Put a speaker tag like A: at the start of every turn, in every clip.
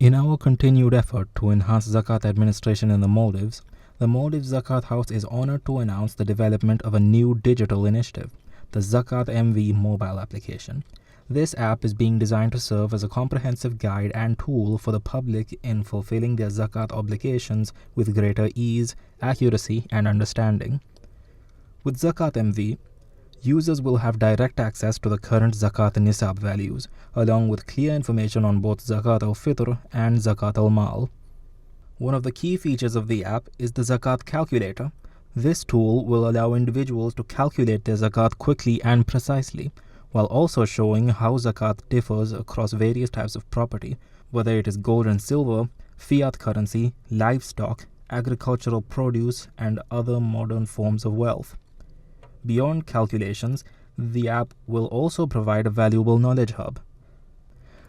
A: In our continued effort to enhance Zakat administration in the Maldives Zakat House is honored to announce the development of a new digital initiative, the Zakat MV mobile application. This app is being designed to serve as a comprehensive guide and tool for the public in fulfilling their Zakat obligations with greater ease, accuracy, and understanding. With Zakat MV, users will have direct access to the current Zakat Nisab values, along with clear information on both Zakat al-Fitr and Zakat al-Mal. One of the key features of the app is the Zakat calculator. This tool will allow individuals to calculate their Zakat quickly and precisely, while also showing how Zakat differs across various types of property, whether it is gold and silver, fiat currency, livestock, agricultural produce, and other modern forms of wealth. Beyond calculations, the app will also provide a valuable knowledge hub.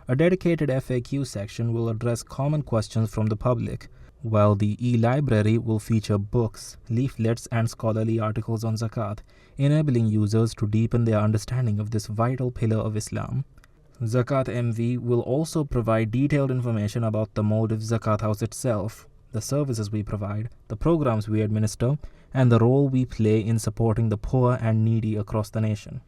A: A dedicated FAQ section will address common questions from the public, while the e-library will feature books, leaflets, and scholarly articles on Zakat, enabling users to deepen their understanding of this vital pillar of Islam. Zakat MV will also provide detailed information about the Maldives Zakat House itself, the services we provide, the programs we administer, and the role we play in supporting the poor and needy across the nation.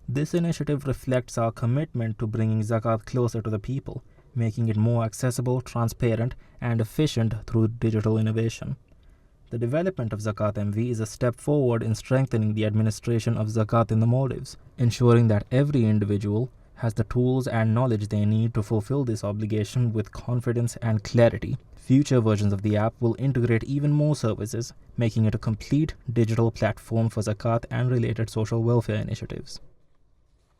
A: This initiative reflects our commitment to bringing Zakat closer to the people, making it more accessible, transparent, and efficient through digital innovation. The development of Zakat MV is a step forward in strengthening the administration of Zakat in the Maldives, ensuring that every individual has the tools and knowledge they need to fulfill this obligation with confidence and clarity. Future versions of the app will integrate even more services, making it a complete digital platform for Zakat and related social welfare initiatives.